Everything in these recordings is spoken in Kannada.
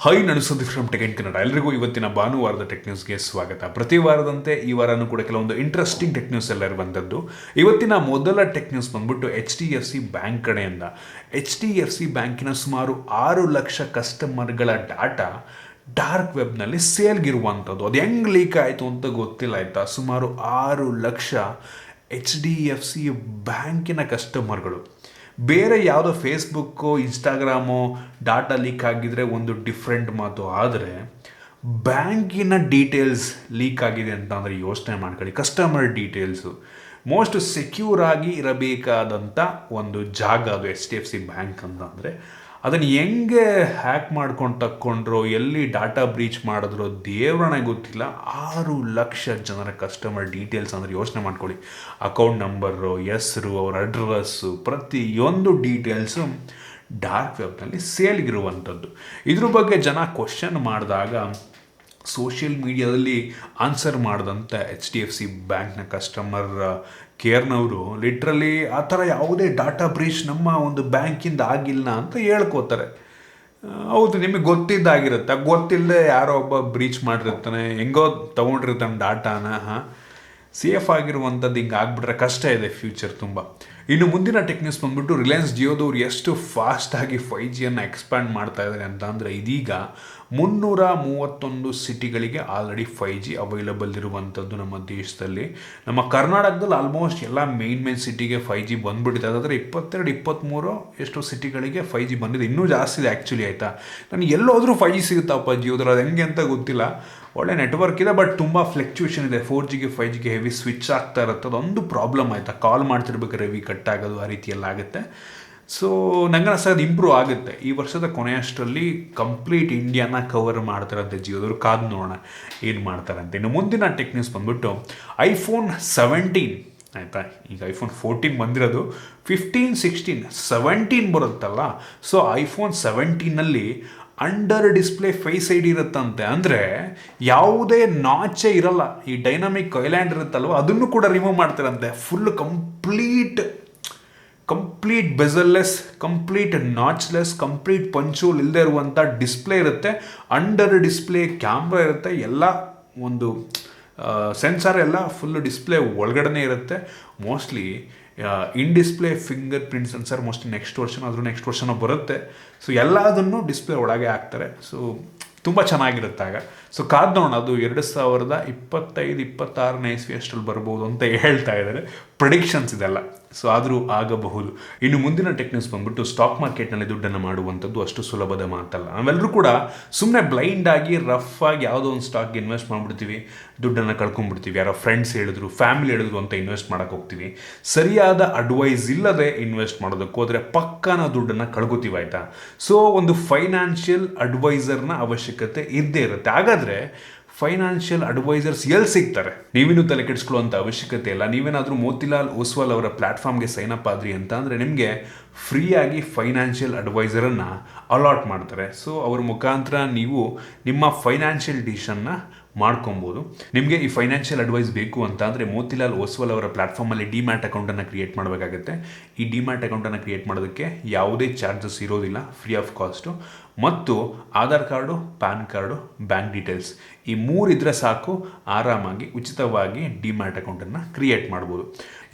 ಹೈ ನಡೆಸೋದು ಫ್ರಮ್ ಟೆಕ್ ಇನ್ ಕನ್ನಡ. ಎಲ್ಲರಿಗೂ ಇವತ್ತಿನ ಭಾನುವಾರದ ಟೆಕ್ ನ್ಯೂಸ್ಗೆ ಸ್ವಾಗತ. ಪ್ರತಿ ವಾರದಂತೆ ಈ ವಾರನೂ ಕೂಡ ಕೆಲವೊಂದು ಇಂಟ್ರೆಸ್ಟಿಂಗ್ ಟೆಕ್ ನ್ಯೂಸ್ ಎಲ್ಲ ಇರುವಂಥದ್ದು. ಇವತ್ತಿನ ಮೊದಲ ಟೆಕ್ ನ್ಯೂಸ್ ಬಂದ್ಬಿಟ್ಟು HDFC ಬ್ಯಾಂಕ್ ಕಡೆಯಿಂದ. HDFC ಬ್ಯಾಂಕಿನ ಸುಮಾರು 6 ಲಕ್ಷ ಕಸ್ಟಮರ್ಗಳ ಡಾಟಾ ಡಾರ್ಕ್ ವೆಬ್ನಲ್ಲಿ ಸೇಲ್ಗಿರುವಂಥದ್ದು. ಅದು ಹೆಂಗೆ ಲೀಕ್ ಆಯಿತು ಅಂತ ಗೊತ್ತಿಲ್ಲ ಆಯಿತಾ. ಸುಮಾರು 6 ಲಕ್ಷ HDFC ಬ್ಯಾಂಕಿನ ಕಸ್ಟಮರ್ಗಳು. ಬೇರೆ ಯಾವುದೋ ಫೇಸ್ಬುಕ್ಕು ಇನ್ಸ್ಟಾಗ್ರಾಮು ಡಾಟಾ ಲೀಕ್ ಆಗಿದ್ರೆ ಒಂದು ಡಿಫ್ರೆಂಟ್ ಮಾತು, ಆದರೆ ಬ್ಯಾಂಕಿನ ಡೀಟೇಲ್ಸ್ ಲೀಕ್ ಆಗಿದೆ ಅಂತ ಅಂದರೆ ಯೋಚನೆ ಮಾಡ್ಕೊಳ್ಳಿ. ಕಸ್ಟಮರ್ ಡೀಟೇಲ್ಸು ಮೋಸ್ಟ್ ಸೆಕ್ಯೂರ್ ಆಗಿ ಇರಬೇಕಾದಂಥ ಒಂದು ಜಾಗ ಅದು HDFC ಬ್ಯಾಂಕ್ ಅಂತ. ಅಂದರೆ ಅದನ್ನು ಹೆಂಗೆ ಹ್ಯಾಕ್ ಮಾಡ್ಕೊಂಡು ತಕ್ಕೊಂಡ್ರೋ, ಎಲ್ಲಿ ಡಾಟಾ ಬ್ರೀಚ್ ಮಾಡಿದ್ರೋ ದೇವ್ರನೇ ಗೊತ್ತಿಲ್ಲ. 6 ಲಕ್ಷ ಜನರ ಕಸ್ಟಮರ್ ಡೀಟೇಲ್ಸ್ ಅಂದರೆ ಯೋಚನೆ ಮಾಡ್ಕೊಳ್ಳಿ. ಅಕೌಂಟ್ ನಂಬರು, ಹೆಸರು, ಅವ್ರ ಅಡ್ರೆಸ್ಸು, ಪ್ರತಿಯೊಂದು ಡೀಟೇಲ್ಸು ಡಾರ್ಕ್ ವೆಬ್ನಲ್ಲಿ ಸೇಲ್ಗಿರುವಂಥದ್ದು. ಇದ್ರ ಬಗ್ಗೆ ಜನ ಕ್ವಶನ್ ಮಾಡಿದಾಗ ಸೋಷಿಯಲ್ ಮೀಡಿಯಾದಲ್ಲಿ ಆನ್ಸರ್ ಮಾಡಿದಂಥ HDFC ಬ್ಯಾಂಕ್ನ ಕಸ್ಟಮರ್ ಕೇರ್ನವರು ಲಿಟ್ರಲಿ ಆ ಥರ ಯಾವುದೇ ಡಾಟಾ ಬ್ರೀಚ್ ನಮ್ಮ ಒಂದು ಬ್ಯಾಂಕಿಂದ ಆಗಿಲ್ಲ ಅಂತ ಹೇಳ್ಕೋತಾರೆ. ಹೌದು, ನಿಮಗೆ ಗೊತ್ತಿದ್ದಾಗಿರುತ್ತೆ, ಗೊತ್ತಿಲ್ಲದೆ ಯಾರೋ ಒಬ್ಬ ಬ್ರೀಚ್ ಮಾಡಿರ್ತಾನೆ, ಹೆಂಗೋ ತೊಗೊಂಡಿರ್ತಾನೆ ಡಾಟಾನ. ಸೇಫ್ ಆಗಿರುವಂಥದ್ದು ಹಿಂಗೆ ಆಗಿಬಿಟ್ರೆ ಕಷ್ಟ ಇದೆ ಫ್ಯೂಚರ್ ತುಂಬ. ಇನ್ನು ಮುಂದಿನ ಟೆಕ್ ನ್ಯೂಸ್ ಬಂದ್ಬಿಟ್ಟು ರಿಲಯನ್ಸ್ ಜಿಯೋದವ್ರು ಎಷ್ಟು ಫಾಸ್ಟಾಗಿ 5Gಯನ್ನು ಎಕ್ಸ್ಪ್ಯಾಂಡ್ ಮಾಡ್ತಾ ಇದ್ದಾರೆ ಅಂತ ಅಂದರೆ, ಇದೀಗ 331 ಸಿಟಿಗಳಿಗೆ ಆಲ್ರೆಡಿ 5G ಅವೈಲಬಲ್ ಇರುವಂಥದ್ದು ನಮ್ಮ ದೇಶದಲ್ಲಿ. ನಮ್ಮ ಕರ್ನಾಟಕದಲ್ಲಿ ಆಲ್ಮೋಸ್ಟ್ ಎಲ್ಲ ಮೇನ್ ಸಿಟಿಗೆ 5G ಬಂದುಬಿಟ್ಟಿದೆ. ಅದಾದರೆ 22-23 ಎಷ್ಟು ಸಿಟಿಗಳಿಗೆ 5G ಬಂದಿದೆ. ಇನ್ನೂ ಜಾಸ್ತಿ ಇದೆ ಆ್ಯಕ್ಚುಲಿ ಆಯಿತಾ. ನನಗೆ ಎಲ್ಲೋದ್ರೂ 5G ಸಿಗುತ್ತಪ್ಪ ಜಿಯೋದ್ರಲ್ಲಿ, ಅದು ಹೆಂಗೆ ಅಂತ ಗೊತ್ತಿಲ್ಲ. ಒಳ್ಳೆ ನೆಟ್ವರ್ಕ್ ಇದೆ, ಬಟ್ ತುಂಬ ಫ್ಲಕ್ಚುಯೇಷನ್ ಇದೆ. 4Gಗೆ 5Gಗೆ ಹೆವಿ ಸ್ವಿಚ್ ಆಗ್ತಾ ಇರುತ್ತೆ. ಅದೊಂದು ಪ್ರಾಬ್ಲಮ್ ಆಯಿತಾ. ಕಾಲ್ ಮಾಡ್ತಿರ್ಬೇಕಾದ್ರೆ ಹೆವಿ ಕಟ್ ಆಗೋದು ಆ ರೀತಿಯೆಲ್ಲ ಆಗುತ್ತೆ. ಸೊ ನಂಗೆ ಅನ್ಸೋದು ಇಂಪ್ರೂವ್ ಆಗುತ್ತೆ. ಈ ವರ್ಷದ ಕೊನೆಯಷ್ಟರಲ್ಲಿ ಕಂಪ್ಲೀಟ್ ಇಂಡಿಯಾನ ಕವರ್ ಮಾಡ್ತಾರಂತೆ ಜಿಯೋದವರು. ಕಾದು ನೋಡೋಣ ಏನು ಮಾಡ್ತಾರಂತೆ. ಇನ್ನು ಮುಂದಿನ ಟೆಕ್ ನ್ಯೂಸ್ ಬಂದ್ಬಿಟ್ಟು iPhone 17 ಆಯಿತಾ. ಈಗ iPhone 14 ಬಂದಿರೋದು, 15, 16, 17 ಬರುತ್ತಲ್ಲ. ಸೊ iPhone 17ನಲ್ಲಿ ಅಂಡರ್ ಡಿಸ್ಪ್ಲೇ ಫೇಸ್ ID ಇರುತ್ತಂತೆ. ಅಂದರೆ ಯಾವುದೇ ನಾಚೆ ಇರಲ್ಲ. ಈ ಡೈನಾಮಿಕ್ ಐಲ್ಯಾಂಡ್ ಇರುತ್ತಲ್ವ, ಅದನ್ನು ಕೂಡ ರಿಮೂವ್ ಮಾಡ್ತಾರಂತೆ. Full complete bezelless, complete notchless, complete punch hole ಇಲ್ಲದೆ ಇರುವಂಥ ಡಿಸ್ಪ್ಲೇ ಇರುತ್ತೆ. ಅಂಡರ್ ಡಿಸ್ಪ್ಲೇ ಕ್ಯಾಮ್ರಾ ಇರುತ್ತೆ. ಎಲ್ಲ ಒಂದು ಸೆನ್ಸಾರ್ ಎಲ್ಲ ಫುಲ್ ಡಿಸ್ಪ್ಲೇ ಒಳಗಡೆ ಇರುತ್ತೆ. Mostly in display fingerprint sensor mostly next ವರ್ಷನೋ ಬರುತ್ತೆ. ಸೊ ಎಲ್ಲದನ್ನು ಡಿಸ್ಪ್ಲೇ ಒಳಗೆ ಹಾಕ್ತಾರೆ. ಸೊ ತುಂಬ ಚೆನ್ನಾಗಿರುತ್ತೆ ಆಗ. ಸೊ ಕಾದು ನೋಡೋಣ, ಅದು 2025-26ನೇ ಇಸ್ವಿ ಅಷ್ಟರಲ್ಲಿ ಬರ್ಬೋದು ಅಂತ ಹೇಳ್ತಾ ಇದ್ದಾರೆ. ಪ್ರೆಡಿಕ್ಷನ್ಸ್ ಇದೆಲ್ಲ. ಸೊ ಆದರೂ ಆಗಬಹುದು. ಇನ್ನು ಮುಂದಿನ ಟೆಕ್ ನ್ಯೂಸ್ ಬಂದ್ಬಿಟ್ಟು, ಸ್ಟಾಕ್ ಮಾರ್ಕೆಟ್ನಲ್ಲಿ ದುಡ್ಡನ್ನು ಮಾಡುವಂಥದ್ದು ಅಷ್ಟು ಸುಲಭದ ಮಾತಲ್ಲ. ನಾವೆಲ್ಲರೂ ಕೂಡ ಸುಮ್ಮನೆ ಬ್ಲೈಂಡ್ ಆಗಿ ರಫ್ ಆಗಿ ಯಾವುದೋ ಒಂದು ಸ್ಟಾಕ್ಗೆ ಇನ್ವೆಸ್ಟ್ ಮಾಡಿಬಿಡ್ತೀವಿ, ದುಡ್ಡನ್ನು ಕಳ್ಕೊಂಡ್ಬಿಡ್ತೀವಿ. ಯಾರೋ ಫ್ರೆಂಡ್ಸ್ ಹೇಳಿದ್ರು, ಫ್ಯಾಮಿಲಿ ಹೇಳಿದ್ರು ಅಂತ ಇನ್ವೆಸ್ಟ್ ಮಾಡೋಕ್ಕೆ ಹೋಗ್ತೀವಿ. ಸರಿಯಾದ ಅಡ್ವೈಸ್ ಇಲ್ಲದೆ ಇನ್ವೆಸ್ಟ್ ಮಾಡೋದಕ್ಕೆ ಹೋದರೆ ಪಕ್ಕನ ದುಡ್ಡನ್ನು ಕಳ್ಕೊತೀವಿ ಆಯಿತಾ. ಸೊ ಒಂದು ಫೈನಾನ್ಷಿಯಲ್ ಅಡ್ವೈಸರ್ನ ಅವಶ್ಯಕತೆ ಇದ್ದೇ ಇರುತ್ತೆ. ಹಾಗಾದರೆ ಫೈನಾನ್ಷಿಯಲ್ ಅಡ್ವೈಸರ್ಸ್ ಎಲ್ಲಿ ಸಿಗ್ತಾರೆ? ನೀವಿನ್ನೂ ತಲೆ ಕೆಡಿಸ್ಕೊಳ್ಳುವಂಥ ಅವಶ್ಯಕತೆ ಇಲ್ಲ. ನೀವೇನಾದರೂ ಮೋತಿಲಾಲ್ ಓಸ್ವಾಲ್ ಅವರ ಪ್ಲ್ಯಾಟ್ಫಾರ್ಮ್ಗೆ ಸೈನ್ ಅಪ್ ಆದ್ರಿ ಅಂತ ಅಂದರೆ ನಿಮಗೆ ಫ್ರೀಯಾಗಿ ಫೈನಾನ್ಷಿಯಲ್ ಅಡ್ವೈಸರನ್ನು ಅಲಾಟ್ ಮಾಡ್ತಾರೆ. ಸೊ ಅವ್ರ ಮುಖಾಂತರ ನೀವು ನಿಮ್ಮ ಫೈನಾನ್ಷಿಯಲ್ ಡಿಸಿಷನ್ನ ಮಾಡ್ಕೊಬೋದು. ನಿಮಗೆ ಈ ಫೈನಾನ್ಷಿಯಲ್ ಅಡ್ವೈಸ್ ಬೇಕು ಅಂತ ಅಂದರೆ ಮೋತಿಲಾಲ್ ಓಸ್ವಾಲ್ ಅವರ ಪ್ಲ್ಯಾಟ್ಫಾರ್ಮಲ್ಲಿ ಡಿಮ್ಯಾಟ್ ಅಕೌಂಟನ್ನು ಕ್ರಿಯೇಟ್ ಮಾಡಬೇಕಾಗುತ್ತೆ. ಈ ಡಿಮ್ಯಾಟ್ ಅಕೌಂಟನ್ನು ಕ್ರಿಯೇಟ್ ಮಾಡೋದಕ್ಕೆ ಯಾವುದೇ ಚಾರ್ಜಸ್ ಇರೋದಿಲ್ಲ, ಫ್ರೀ ಆಫ್ ಕಾಸ್ಟು. ಮತ್ತು Aadhaar card, PAN card, bank details ಈ 3 ಇದ್ದರೆ ಸಾಕು, ಆರಾಮಾಗಿ ಉಚಿತವಾಗಿ ಡಿಮ್ಯಾಟ್ ಅಕೌಂಟನ್ನು ಕ್ರಿಯೇಟ್ ಮಾಡ್ಬೋದು.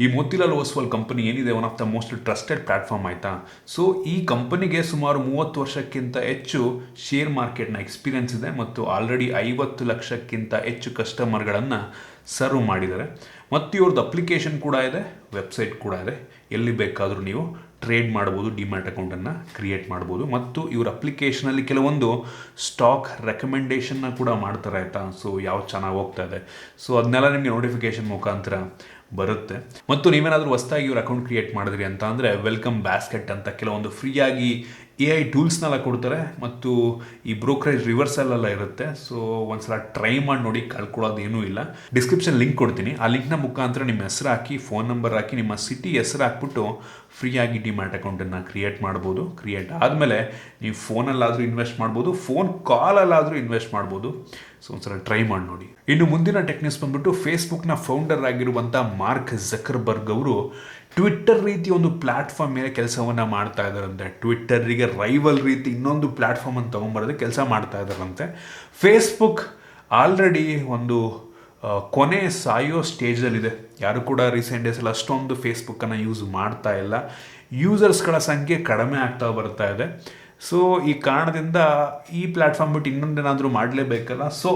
ಈ ಮೋತಿಲಾಲ್ ಓಸ್ವಾಲ್ ಕಂಪನಿ ಏನಿದೆ, one of the most trusted platform ಆಯಿತಾ. ಸೊ ಈ ಕಂಪನಿಗೆ ಸುಮಾರು 30 ವರ್ಷಕ್ಕಿಂತ ಹೆಚ್ಚು ಶೇರ್ ಮಾರ್ಕೆಟ್ನ ಎಕ್ಸ್ಪೀರಿಯನ್ಸ್ ಇದೆ ಮತ್ತು ಆಲ್ರೆಡಿ 50 ಲಕ್ಷಕ್ಕಿಂತ ಹೆಚ್ಚು ಕಸ್ಟಮರ್ಗಳನ್ನು ಸರ್ವ್ ಮಾಡಿದ್ದಾರೆ. ಮತ್ತು ಇವ್ರದ್ದು ಅಪ್ಲಿಕೇಶನ್ ಕೂಡ ಇದೆ, ವೆಬ್ಸೈಟ್ ಕೂಡ ಇದೆ. ಎಲ್ಲಿ ಬೇಕಾದರೂ ನೀವು ಟ್ರೇಡ್ ಮಾಡ್ಬೋದು, ಡಿಮ್ಯಾಟ್ ಅಕೌಂಟನ್ನು ಕ್ರಿಯೇಟ್ ಮಾಡ್ಬೋದು. ಮತ್ತು ಇವ್ರ ಅಪ್ಲಿಕೇಶನಲ್ಲಿ ಕೆಲವೊಂದು ಸ್ಟಾಕ್ ರೆಕಮೆಂಡೇಷನ್ನ ಕೂಡ ಮಾಡ್ತಾರೆ ಆಯಿತಾ. ಸೊ ಯಾವ್ದು ಚೆನ್ನಾಗಿ ಹೋಗ್ತಾ ಇದೆ, ಸೊ ಅದನ್ನೆಲ್ಲ ನಿಮಗೆ ನೋಟಿಫಿಕೇಷನ್ ಮುಖಾಂತರ ಬರುತ್ತೆ. ಮತ್ತು ನೀವೇನಾದರೂ ಹೊಸದಾಗಿ ಇವ್ರ ಅಕೌಂಟ್ ಕ್ರಿಯೇಟ್ ಮಾಡಿದ್ರಿ ಅಂತ ಅಂದರೆ ವೆಲ್ಕಮ್ ಬ್ಯಾಸ್ಕೆಟ್ ಅಂತ ಕೆಲವೊಂದು ಫ್ರೀಯಾಗಿ AI ಟೂಲ್ಸ್ನೆಲ್ಲ ಕೊಡ್ತಾರೆ. ಮತ್ತು ಈ ಬ್ರೋಕರೇಜ್ ರಿವರ್ಸಲ್ಲೆಲ್ಲ ಇರುತ್ತೆ. ಸೊ ಒಂದ್ಸಲ ಟ್ರೈ ಮಾಡಿ ನೋಡಿ, ಕಳ್ಕೊಳ್ಳೋದು ಏನೂ ಇಲ್ಲ. ಡಿಸ್ಕ್ರಿಪ್ಷನ್ ಲಿಂಕ್ ಕೊಡ್ತೀನಿ. ಆ ಲಿಂಕ್ನ ಮುಖಾಂತರ ನಿಮ್ಮ ಹೆಸರು ಹಾಕಿ, ಫೋನ್ ನಂಬರ್ ಹಾಕಿ, ನಿಮ್ಮ ಸಿಟಿ ಹೆಸರು ಹಾಕ್ಬಿಟ್ಟು ಫ್ರೀಯಾಗಿ ಡಿಮ್ಯಾಟ್ ಅಕೌಂಟನ್ನು ಕ್ರಿಯೇಟ್ ಮಾಡ್ಬೋದು. ಕ್ರಿಯೇಟ್ ಆದಮೇಲೆ ನೀವು ಫೋನಲ್ಲಾದರೂ ಇನ್ವೆಸ್ಟ್ ಮಾಡ್ಬೋದು, ಫೋನ್ ಕಾಲಲ್ಲಾದರೂ ಇನ್ವೆಸ್ಟ್ ಮಾಡ್ಬೋದು. ಸೊ ಒಂದ್ಸಲ ಟ್ರೈ ಮಾಡಿ ನೋಡಿ. ಇನ್ನು ಮುಂದಿನ ಟೆಕ್ ನ್ಯೂಸ್ ಬಂದ್ಬಿಟ್ಟು, ಫೇಸ್ಬುಕ್ನ ಫೌಂಡರ್ ಆಗಿರುವಂಥ ಮಾರ್ಕ್ ಝಕರ್ಬರ್ಗ್ ಅವರು ಟ್ವಿಟ್ಟರ್ ರೀತಿ ಒಂದು ಪ್ಲ್ಯಾಟ್ಫಾರ್ಮ್ ಮೇಲೆ ಕೆಲಸವನ್ನು ಮಾಡ್ತಾ ಇದ್ದಾರಂತೆ. ಟ್ವಿಟ್ಟರಿಗೆ ರೈವಲ್ ರೀತಿ ಇನ್ನೊಂದು ಪ್ಲ್ಯಾಟ್ಫಾರ್ಮನ್ನು ತೊಗೊಂಬರೋದಕ್ಕೆ ಕೆಲಸ ಮಾಡ್ತಾ ಇದ್ದಾರಂತೆ. ಫೇಸ್ಬುಕ್ ಆಲ್ರೆಡಿ ಒಂದು ಕೊನೆ ಸಾಯೋ ಸ್ಟೇಜಲ್ಲಿದೆ. ಯಾರು ಕೂಡ ರೀಸೆಂಟ್ ಡೇಸಲ್ಲಿ ಅಷ್ಟೊಂದು ಫೇಸ್ಬುಕ್ಕನ್ನು ಯೂಸ್ ಮಾಡ್ತಾ ಇಲ್ಲ. ಯೂಸರ್ಸ್ಗಳ ಸಂಖ್ಯೆ ಕಡಿಮೆ ಆಗ್ತಾ ಬರ್ತಾ ಇದೆ. ಸೊ ಈ ಕಾರಣದಿಂದ ಈ ಪ್ಲ್ಯಾಟ್ಫಾರ್ಮ್ ಬಿಟ್ಟು ಇನ್ನೊಂದೇನಾದರೂ ಮಾಡಲೇಬೇಕಲ್ಲ, ಸೊ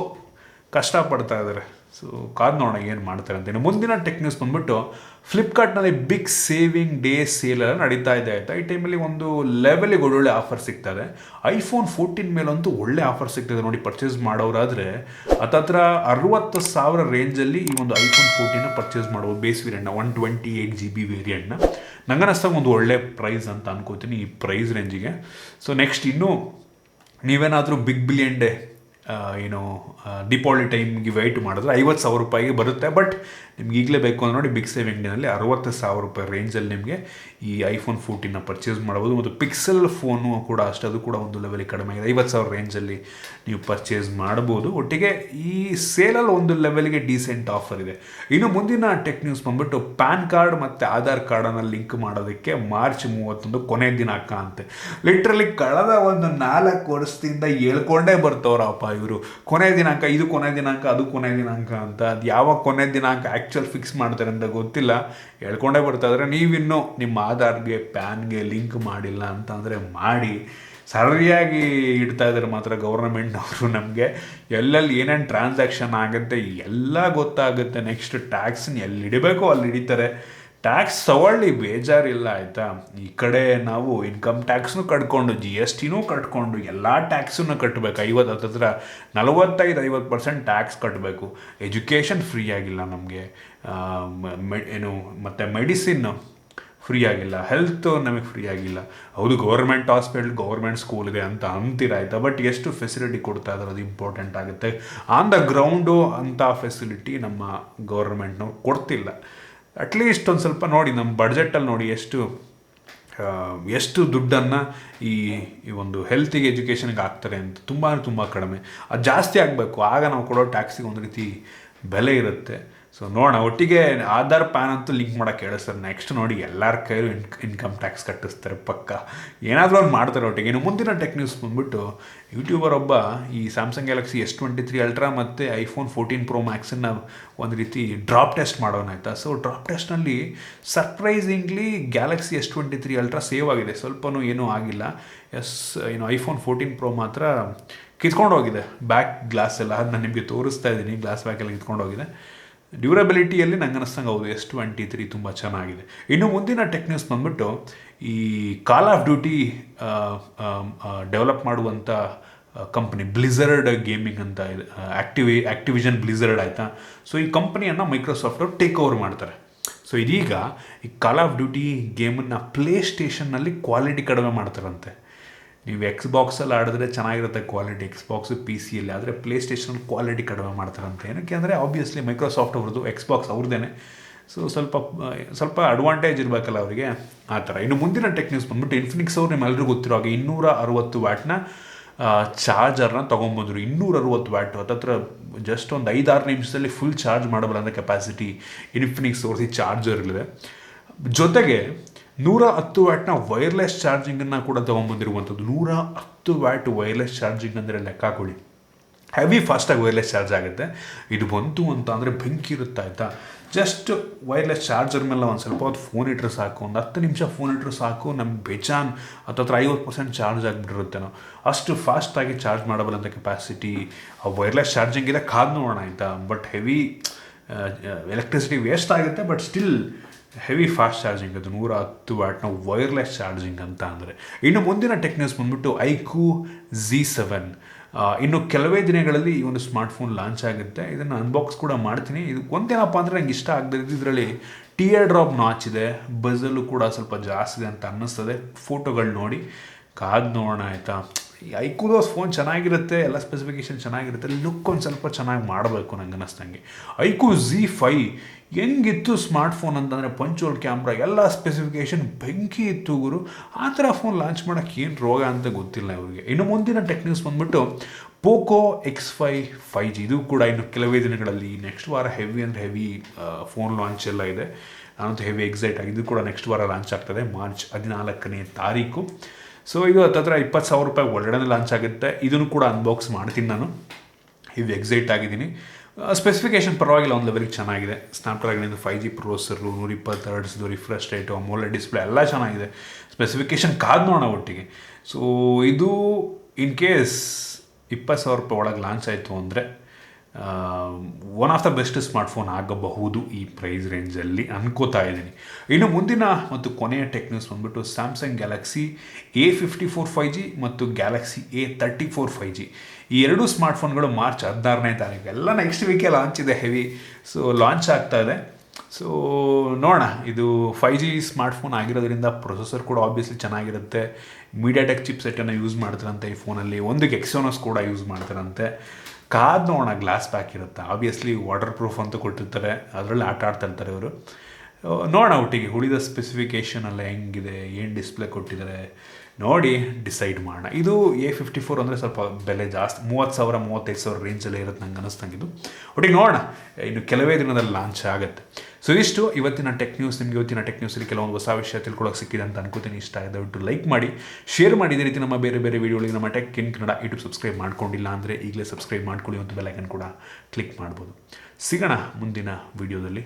ಕಷ್ಟಪಡ್ತಾ ಇದ್ದಾರೆ. ಸೊ ಕಾದು ನೋಡೋಣ ಏನು ಮಾಡ್ತಾರೆ ಅಂತ. ಇನ್ನು ಮುಂದಿನ ಟೆಕ್ ನ್ಯೂಸ್ ಬಂದ್ಬಿಟ್ಟು ಫ್ಲಿಪ್ಕಾರ್ಟ್ನಲ್ಲಿ ಬಿಗ್ ಸೇವಿಂಗ್ ಡೇ ಸೇಲ್ ಎಲ್ಲ ನಡೀತಾ ಇದೆ ಆಯಿತಾ. ಈ ಟೈಮಲ್ಲಿ ಒಂದು ಲೆವೆಲಿಗೆ ಒಳ್ಳೊಳ್ಳೆ ಆಫರ್ ಸಿಗ್ತದೆ. iPhone 14 ಮೇಲಂತೂ ಒಳ್ಳೆ ಆಫರ್ ಸಿಗ್ತದೆ ನೋಡಿ. ಪರ್ಚೇಸ್ ಮಾಡೋರಾದರೆ ಹತ್ತತ್ರ 60,000 ರೇಂಜಲ್ಲಿ ಈ ಒಂದು iPhone 14ನ ಪರ್ಚೇಸ್ ಮಾಡ್ಬೋದು. ಬೇಸ್ ವೇರಿಯಂಟ್ನ 128 GB ವೇರಿಯಂಟ್ನ ನಂಗನ್ನಿಸ್ದಾಗ ಒಂದು ಒಳ್ಳೆ ಪ್ರೈಸ್ ಅಂತ ಅನ್ಕೋತೀನಿ ಈ ಪ್ರೈಸ್ ರೇಂಜಿಗೆ. ಸೊ ನೆಕ್ಸ್ಟ್ ಇನ್ನೂ ನೀವೇನಾದರೂ ಬಿಗ್ ಬಿಲಿಯನ್ ಡೇ ದೀಪಾವಳಿ ಟೈಮ್ಗೆ ವೆಯ್ಟ್ ಮಾಡಿದ್ರೆ 50,000 ರೂಪಾಯಿಗೆ ಬರುತ್ತೆ. ಬಟ್ ನಿಮ್ಗೆ ಈಗಲೇ ಬೇಕು ಅಂದ್ರೆ ನೋಡಿ, ಬಿಗ್ ಸೇವಿಂಗ್ ಡೇನಲ್ಲಿ 60,000 ರೂಪಾಯಿ ರೇಂಜಲ್ಲಿ ನಿಮಗೆ ಈ iPhone 14ನ ಪರ್ಚೇಸ್ ಮಾಡ್ಬೋದು. ಮತ್ತು ಪಿಕ್ಸೆಲ್ ಫೋನು ಕೂಡ ಅಷ್ಟೇ, ಅದು ಕೂಡ ಒಂದು ಲೆವೆಲಿಗೆ ಕಡಿಮೆ ಆಗಿದೆ. 50,000 ರೇಂಜಲ್ಲಿ ನೀವು ಪರ್ಚೇಸ್ ಮಾಡ್ಬೋದು. ಒಟ್ಟಿಗೆ ಈ ಸೇಲಲ್ಲಿ ಒಂದು ಲೆವೆಲ್ಗೆ ಡೀಸೆಂಟ್ ಆಫರ್ ಇದೆ. ಇನ್ನು ಮುಂದಿನ ಟೆಕ್ ನ್ಯೂಸ್ ಬಂದ್ಬಿಟ್ಟು ಪ್ಯಾನ್ ಕಾರ್ಡ್ ಮತ್ತು ಆಧಾರ್ ಕಾರ್ಡನ್ನು ಲಿಂಕ್ ಮಾಡೋದಕ್ಕೆ ಮಾರ್ಚ್ 31 ಕೊನೆ ದಿನಾಂಕ ಅಂತೆ. ಲಿಟ್ರಲಿ ಕಳೆದ ಒಂದು 4 ವರ್ಷದಿಂದ ಹೇಳ್ಕೊಂಡೇ ಬರ್ತವ್ರಪ್ಪ ಇವರು, ಕೊನೆ ದಿನಾಂಕ, ಇದು ಕೊನೆ ದಿನಾಂಕ, ಅದು ಕೊನೆ ದಿನಾಂಕ ಅಂತ. ಅದು ಯಾವ ಕೊನೆ ದಿನಾಂಕ ಆ್ಯಕ್ಚುಲ್ ಫಿಕ್ಸ್ ಮಾಡ್ತಾರೆ ಅಂತ ಗೊತ್ತಿಲ್ಲ, ಹೇಳ್ಕೊಂಡೇ ಬರ್ತಾ ಇದ್ದಾರೆ. ನೀವಿನ್ನೂ ನಿಮ್ಮ ಆಧಾರ್ಗೆ ಪ್ಯಾನ್ಗೆ ಲಿಂಕ್ ಮಾಡಿಲ್ಲ ಅಂತ ಅಂದರೆ ಮಾಡಿ. ಸರಿಯಾಗಿ ಇಡ್ತಾ ಇದ್ದಾರೆ ಮಾತ್ರ ಗೌರ್ಮೆಂಟ್ನವರು. ನಮಗೆ ಎಲ್ಲೆಲ್ಲಿ ಏನೇನು ಟ್ರಾನ್ಸಾಕ್ಷನ್ ಆಗುತ್ತೆ ಎಲ್ಲ ಗೊತ್ತಾಗುತ್ತೆ. ನೆಕ್ಸ್ಟ್ ಟ್ಯಾಕ್ಸನ್ನ ಎಲ್ಲಿ ಹಿಡಿಬೇಕೋ ಅಲ್ಲಿ ಹಿಡಿತಾರೆ. ಟ್ಯಾಕ್ಸ್ ತಗೊಳ್ಳಿ, ಬೇಜಾರಿಲ್ಲ ಆಯಿತಾ. ಈ ಕಡೆ ನಾವು ಇನ್ಕಮ್ ಟ್ಯಾಕ್ಸ್ನೂ ಕಟ್ಕೊಂಡು GSTನೂ ಕಟ್ಕೊಂಡು ಎಲ್ಲ ಟ್ಯಾಕ್ಸನ್ನು ಕಟ್ಟಬೇಕು. 45-50% ಟ್ಯಾಕ್ಸ್ ಕಟ್ಟಬೇಕು. ಎಜುಕೇಷನ್ ಫ್ರೀ ಆಗಿಲ್ಲ ನಮಗೆ, ಮತ್ತು ಮೆಡಿಸಿನ್ನು ಫ್ರೀ ಆಗಿಲ್ಲ, ಹೆಲ್ತ್ ನಮಗೆ ಫ್ರೀ ಆಗಿಲ್ಲ. ಹೌದು, ಗೌರ್ಮೆಂಟ್ ಹಾಸ್ಪಿಟಲ್, ಗೌರ್ಮೆಂಟ್ ಸ್ಕೂಲ್ ಇದೆ ಅಂತ ಅಂತೀರ ಆಯಿತಾ. ಬಟ್ ಎಷ್ಟು ಫೆಸಿಲಿಟಿ ಕೊಡ್ತಾ ಇದ್ದಾರೆ ಅದು ಇಂಪಾರ್ಟೆಂಟ್ ಆಗುತ್ತೆ. ಆನ್ ದ ಗ್ರೌಂಡು ಅಂಥ ಫೆಸಿಲಿಟಿ ನಮ್ಮ ಗೌರ್ಮೆಂಟ್ನವ್ರು ಕೊಡ್ತಿಲ್ಲ. ಅಟ್ಲೀಸ್ಟ್ ಒಂದು ಸ್ವಲ್ಪ ನೋಡಿ, ನಮ್ಮ ಬಡ್ಜೆಟಲ್ಲಿ ನೋಡಿ ಎಷ್ಟು ದುಡ್ಡನ್ನು ಈ ಒಂದು ಹೆಲ್ತಿಗೆ, ಎಜುಕೇಷನ್ಗೆ ಹಾಕ್ತಾರೆ ಅಂತ. ತುಂಬ ಕಡಿಮೆ. ಅದು ಜಾಸ್ತಿ ಆಗಬೇಕು, ಆಗ ನಾವು ಕೊಡೋ ಟ್ಯಾಕ್ಸಿಗೆ ಒಂದು ರೀತಿ ಬೆಲೆ ಇರುತ್ತೆ. ಸೊ ನೋಡೋಣ. ಒಟ್ಟಿಗೆ ಆಧಾರ್ ಪ್ಯಾನ್ ಅಂತೂ ಲಿಂಕ್ ಮಾಡೋಕ್ಕೆ ಹೇಳಿಸ್ತಾರೆ. ನೆಕ್ಸ್ಟ್ ನೋಡಿ ಎಲ್ಲರ ಕೈಲೂ ಇನ್ಕಮ್ ಟ್ಯಾಕ್ಸ್ ಕಟ್ಟಿಸ್ತಾರೆ ಪಕ್ಕ. ಏನಾದರೂ ಒಂದು ಮಾಡ್ತಾರೆ ಒಟ್ಟಿಗೆ. ಇನ್ನು ಮುಂದಿನ ಟೆಕ್ ನ್ಯೂಸ್ ಬಂದ್ಬಿಟ್ಟು ಯೂಟ್ಯೂಬರ್ ಒಬ್ಬ ಈ ಸ್ಯಾಮ್ಸಂಗ್ ಗ್ಯಾಲಕ್ಸಿ S23 ಅಲ್ಟ್ರಾ ಮತ್ತು iPhone 14 Pro Maxನ್ನು ಒಂದು ರೀತಿ ಡ್ರಾಪ್ ಟೆಸ್ಟ್ ಮಾಡೋಣಾಯ್ತಾ. ಸೊ ಡ್ರಾಪ್ ಟೆಸ್ಟ್ನಲ್ಲಿ surprisingly Galaxy S23 ultra save ಆಗಿದೆ, ಸ್ವಲ್ಪನೂ ಏನೂ ಆಗಿಲ್ಲ. iPhone 14 Pro ಮಾತ್ರ ಕಿತ್ಕೊಂಡು ಹೋಗಿದೆ ಬ್ಯಾಕ್ ಗ್ಲಾಸ್ ಎಲ್ಲ. ಅದು ನಾನು ನಿಮಗೆ ತೋರಿಸ್ತಾ ಇದ್ದೀನಿ, ಗ್ಲಾಸ್ ಬ್ಯಾಕೆಲ್ಲ ಕಿತ್ಕೊಂಡು ಹೋಗಿದೆ. ಡ್ಯೂರಬಿಲಿಟಿಯಲ್ಲಿ ನಂಗೆ ಅನ್ನಿಸ್ತಂಗೆ ಹೌದು S23 ತುಂಬ ಚೆನ್ನಾಗಿದೆ. ಇನ್ನು ಮುಂದಿನ ಟೆಕ್ ನ್ಯೂಸ್ ಬಂದ್ಬಿಟ್ಟು ಈ ಕಾಲ್ ಆಫ್ ಡ್ಯೂಟಿ ಡೆವಲಪ್ ಮಾಡುವಂಥ ಕಂಪ್ನಿ ಬ್ಲಿಝರ್ಡ್ ಗೇಮಿಂಗ್ ಅಂತ ಇದೆ, ಆಕ್ಟಿವಿಷನ್ ಬ್ಲಿಝರ್ಡ್ ಆಯಿತಾ. ಸೊ ಈ ಕಂಪ್ನಿಯನ್ನು ಮೈಕ್ರೋಸಾಫ್ಟ್ ಅವರು ಟೇಕ್ ಓವರ್ ಮಾಡ್ತಾರೆ. ಸೊ ಇದೀಗ ಈ Call of duty ಗೇಮನ್ನು play ಸ್ಟೇಷನ್ನಲ್ಲಿ quality ಕಡಿಮೆ ಮಾಡ್ತಾರಂತೆ. ನೀವು Xboxಲ್ಲಿ ಆಡಿದ್ರೆ ಚೆನ್ನಾಗಿರುತ್ತೆ ಕ್ವಾಲಿಟಿ, Xbox PC ಆದರೆ ಪ್ಲೇ ಸ್ಟೇಷನ್ ಕ್ವಾಲಿಟಿ ಕಡಿಮೆ ಮಾಡ್ತಾರಂತೆ. ಏನಕ್ಕೆ ಅಂದರೆ ಆಬ್ವಿಯಸ್ಲಿ ಮೈಕ್ರೋಸಾಫ್ಟ್ ಅವ್ರದ್ದು, Xbox ಅವ್ರದ್ದೇನೆ. ಸೊ ಸ್ವಲ್ಪ ಅಡ್ವಾಂಟೇಜ್ ಇರಬೇಕಲ್ಲ ಅವರಿಗೆ, ಆ ಥರ. ಇನ್ನು ಮುಂದಿನ ಟೆಕ್ ನ್ಯೂಸ್ ಬಂದ್ಬಿಟ್ಟು ಇನ್ಫಿನಿಕ್ಸ್ ಅವ್ರು ನಿಮ್ಮೆಲ್ಲರಿಗೂ ಗೊತ್ತಿರೋ ಹಾಗೆ 260 ವ್ಯಾಟ್ನ ಚಾರ್ಜರ್ನ ತೊಗೊಂಬಂದರು. 260 ವ್ಯಾಟ್, ಹತ್ತತ್ರ ಜಸ್ಟ್ ಒಂದು 5-6 ನಿಮಿಷದಲ್ಲಿ ಫುಲ್ ಚಾರ್ಜ್ ಮಾಡಬಲ್ಲ ಅಂತ ಕೆಪಾಸಿಟಿ ಇನ್ಫಿನಿಕ್ಸ್ ಅವ್ರದ್ದು ಚಾರ್ಜರ್ ಇದೆ. ಜೊತೆಗೆ 110 ವ್ಯಾಟ್ನ ವೈರ್ಲೆಸ್ ಚಾರ್ಜಿಂಗನ್ನು ಕೂಡ ತೊಗೊಂಬಂದಿರುವಂಥದ್ದು. 110 ವ್ಯಾಟ್ ವೈರ್ಲೆಸ್ ಚಾರ್ಜಿಂಗ್ ಅಂದರೆ ಲೆಕ್ಕ ಹಾಕೊಳ್ಳಿ, ಹೆವಿ ಫಾಸ್ಟಾಗಿ ವೈರ್ಲೆಸ್ ಚಾರ್ಜ್ ಆಗುತ್ತೆ. ಇದು ಬಂತು ಅಂತ ಅಂದರೆ ಬೆಂಕಿ ಇರುತ್ತೆ ಆಯಿತಾ. ಜಸ್ಟ್ ವೈರ್ಲೆಸ್ ಚಾರ್ಜರ್ ಮೇಲೆ ಒಂದು ಸ್ವಲ್ಪ ಹೊತ್ತು ಫೋನ್ ಇಟ್ಟರೆ ಸಾಕು, ಒಂದು 10 ನಿಮಿಷ ಫೋನ್ ಇಟ್ಟರೆ ಸಾಕು, ನಮ್ಗೆ ಬೇಜಾನ್ ಹತ್ತತ್ರ 50% ಚಾರ್ಜ್ ಆಗಿಬಿಟ್ಟಿರುತ್ತೆ. ನಾವು ಅಷ್ಟು ಫಾಸ್ಟಾಗಿ ಚಾರ್ಜ್ ಮಾಡಬಲ್ಲಂಥ ಕೆಪಾಸಿಟಿ ಆ ವೈರ್ಲೆಸ್ ಚಾರ್ಜಿಂಗ್ ಇದೆ. ಕಾದು ನೋಡೋಣ ಆಯಿತಾ. ಬಟ್ ಹೆವಿ ಎಲೆಕ್ಟ್ರಿಸಿಟಿ ವೇಸ್ಟ್ ಆಗುತ್ತೆ, but still heavy fast charging ಅದು 110 ವ್ಯಾಟ್ನ ವೈರ್ಲೆಸ್ ಚಾರ್ಜಿಂಗ್ ಅಂತ ಅಂದರೆ. ಇನ್ನು ಮುಂದಿನ ಟೆಕ್ ನ್ಯೂಸ್ ಬಂದ್ಬಿಟ್ಟು iQOO Z7 ಇನ್ನು ಕೆಲವೇ ದಿನಗಳಲ್ಲಿ ಈ ಒಂದು ಸ್ಮಾರ್ಟ್ಫೋನ್ ಲಾಂಚ್ ಆಗುತ್ತೆ. ಇದನ್ನು ಅನ್ಬಾಕ್ಸ್ ಕೂಡ ಮಾಡ್ತೀನಿ. ಇದು ಒಂದೇನಪ್ಪ ಅಂದರೆ ನಂಗೆ ಇಷ್ಟ ಆಗದಿದ್ದು ಇದರಲ್ಲಿ ಟಿಯರ್ ಡ್ರಾಪ್ ನಾಚ್ ಇದೆ, ಬಜಲ್ಲೂ ಕೂಡ ಸ್ವಲ್ಪ ಜಾಸ್ತಿ ಇದೆ ಅಂತ ಅನ್ನಿಸ್ತದೆ ಫೋಟೋಗಳು ನೋಡಿ. ಕಾದು ನೋಡೋಣ ಆಯಿತಾ. ಈ iQOO ಫೋನ್ ಚೆನ್ನಾಗಿರುತ್ತೆ, ಎಲ್ಲ ಸ್ಪೆಸಿಫಿಕೇಷನ್ ಚೆನ್ನಾಗಿರುತ್ತೆ, ಲುಕ್ ಒಂದು ಸ್ವಲ್ಪ ಚೆನ್ನಾಗಿ ಮಾಡಬೇಕು ನಂಗೆ ಅನ್ನಿಸ್ತಂಗೆ. iQOO Z5 ಹೆಂಗಿತ್ತು ಸ್ಮಾರ್ಟ್ಫೋನ್ ಅಂತಂದರೆ ಪಂಚೋಲ್ ಕ್ಯಾಮ್ರಾ ಎಲ್ಲ ಸ್ಪೆಸಿಫಿಕೇಷನ್ ಬೆಂಕಿ ಇತ್ತು ಗುರು. ಆ ಥರ ಫೋನ್ ಲಾಂಚ್ ಮಾಡೋಕ್ಕೆ ಏನು ರೋಗ ಅಂತ ಗೊತ್ತಿಲ್ಲ ಇವ್ರಿಗೆ. ಇನ್ನು ಮುಂದಿನ ಟೆಕ್ ನ್ಯೂಸ್ ಬಂದ್ಬಿಟ್ಟು POCO X5 5G ಇದು ಕೂಡ ಇನ್ನು ಕೆಲವೇ ದಿನಗಳಲ್ಲಿ, ನೆಕ್ಸ್ಟ್ ವಾರ ಹೆವಿ ಅಂದರೆ ಹೆವಿ ಫೋನ್ ಲಾಂಚ್ ಎಲ್ಲ ಇದೆ. ನಾನಂತೂ ಹೆವಿ ಎಕ್ಸೈಟ್ ಆಗಿ. ಇದು ಕೂಡ ನೆಕ್ಸ್ಟ್ ವಾರ ಲಾಂಚ್ ಆಗ್ತದೆ, ಮಾರ್ಚ್ 14ನೇ ತಾರೀಕು. ಸೊ ಇದು ಹತ್ತತ್ರ 20,000 ರೂಪಾಯಿ ಒಳಗಡೆ ಲಾಂಚ್ ಆಗುತ್ತೆ. ಇದನ್ನು ಕೂಡ ಅನ್ಬಾಕ್ಸ್ ಮಾಡ್ತೀನಿ ನಾನು. ಹೆವಿ ಎಕ್ಸೈಟ್ ಆಗಿದ್ದೀನಿ. ಸ್ಪೆಸಿಫಿಕೇಷನ್ ಪರವಾಗಿಲ್ಲ, ಒಂದು ಲೆವೆಲ್ಗೆ ಚೆನ್ನಾಗಿದೆ. Snapdragon 5G processor, 120 Hz refresh rate, AMOLED display ಎಲ್ಲ ಚೆನ್ನಾಗಿದೆ. ಸ್ಪೆಸಿಫಿಕೇಷನ್ ಕಾದು ನೋಡೋಣ ಒಟ್ಟಿಗೆ. ಸೊ ಇದು ಇನ್ ಕೇಸ್ 20,000 ರೂಪಾಯಿ ಒಳಗೆ ಲಾಂಚ್ ಆಯಿತು ಅಂದರೆ one of the best smartphone ಆಗಬಹುದು ಈ ಪ್ರೈಸ್ ರೇಂಜಲ್ಲಿ ಅನ್ಕೋತಾ ಇದ್ದೀನಿ. ಇನ್ನು ಮುಂದಿನ ಮತ್ತು ಕೊನೆಯ ಟೆಕ್ ನ್ಯೂಸ್ ಬಂದ್ಬಿಟ್ಟು ಸ್ಯಾಮ್ಸಂಗ್ ಗ್ಯಾಲಕ್ಸಿ A54 5G ಮತ್ತು ಗ್ಯಾಲಕ್ಸಿ A34 5G ಈ ಎರಡೂ ಸ್ಮಾರ್ಟ್ಫೋನ್ಗಳು ಮಾರ್ಚ್ 16ನೇ ತಾರೀಕು, ಎಲ್ಲ ನೆಕ್ಸ್ಟ್ ವೀಕೆ ಲಾಂಚ್ ಇದೆ ಹೆವಿ. ಸೊ ಲಾಂಚ್ ಆಗ್ತಾ ಇದೆ. ಸೊ ನೋಡೋಣ. ಇದು 5G ಸ್ಮಾರ್ಟ್ಫೋನ್ ಆಗಿರೋದ್ರಿಂದ ಪ್ರೊಸೆಸರ್ ಕೂಡ ಆಬ್ವಿಯಸ್ಲಿ ಚೆನ್ನಾಗಿರುತ್ತೆ. ಮೀಡಿಯಾಟೆಕ್ ಚಿಪ್ ಸೆಟ್ಟನ್ನು ಯೂಸ್ ಮಾಡ್ತಾರಂತೆ ಈ ಫೋನಲ್ಲಿ. ಒಂದಕ್ಕೆ ಎಕ್ಸೋನಸ್ ಕೂಡ ಯೂಸ್ ಮಾಡ್ತಾರಂತೆ. ಕಾದು ನೋಡೋಣ. ಗ್ಲಾಸ್ ಬ್ಯಾಕ್ ಇರುತ್ತೆ ಆಬ್ವಿಯಸ್ಲಿ, ವಾಟರ್ ಪ್ರೂಫ್ ಅಂತ ಕೊಟ್ಟಿರ್ತಾರೆ, ಅದರಲ್ಲಿ ಆಟ ಆಡ್ತಾ ಇರ್ತಾರೆ ಇವರು. ನೋಡೋಣ ಒಟ್ಟಿಗೆ ಉಳಿದ ಸ್ಪೆಸಿಫಿಕೇಷನ್ ಎಲ್ಲ ಹೆಂಗಿದೆ, ಏನು ಡಿಸ್ಪ್ಲೇ ಕೊಟ್ಟಿದ್ದಾರೆ ನೋಡಿ ಡಿಸೈಡ್ ಮಾಡೋಣ. ಇದು A54 ಅಂದರೆ ಸ್ವಲ್ಪ ಬೆಲೆ ಜಾಸ್ತಿ, 30,000 35,000 ರೇಂಜಲ್ಲೇ ಇರುತ್ತೆ ನಂಗೆ ಅನ್ನಿಸ್ತಂಗಿದ್ದು. ಒಟ್ಟಿಗೆ ನೋಡೋಣ, ಇನ್ನು ಕೆಲವೇ ದಿನದಲ್ಲಿ ಲಾಂಚ್ ಆಗುತ್ತೆ. ಸೊ ಇಷ್ಟು ಇವತ್ತಿನ ಟೆಕ್ ನ್ಯೂಸ್. ನಿಮಗೆ ಇವತ್ತಿನ ಟೆಕ್ ನ್ಯೂಸಲ್ಲಿ ಕೆಲವೊಂದು ಹೊಸ ವಿಷಯ ತಿಳ್ಕೊಳ್ಳೋಕೆ ಸಿಕ್ಕಿದೆ ಅಂತ ಅನ್ಕೋತೀನಿ. ಇಷ್ಟ ಆಗಿದೆ ದಯವಿಟ್ಟು ಲೈಕ್ ಮಾಡಿ, ಶೇರ್ ಮಾಡಿ. ಇದೇ ರೀತಿ ನಮ್ಮ ಬೇರೆ ಬೇರೆ ವೀಡಿಯೋಗಳಿಗೆ ನಮ್ಮ tech in Kannada YouTube subscribe ಮಾಡ್ಕೊಂಡಿಲ್ಲ ಅಂದರೆ ಈಗಲೇ ಸಬ್ಸ್ಕ್ರೈಬ್ ಮಾಡ್ಕೊಳ್ಳಿ ಮತ್ತು ಬೆಲ್ ಐಕನ್ ಕೂಡ ಕ್ಲಿಕ್ ಮಾಡ್ಬೋದು. ಸಿಗೋಣ ಮುಂದಿನ ವೀಡಿಯೋದಲ್ಲಿ.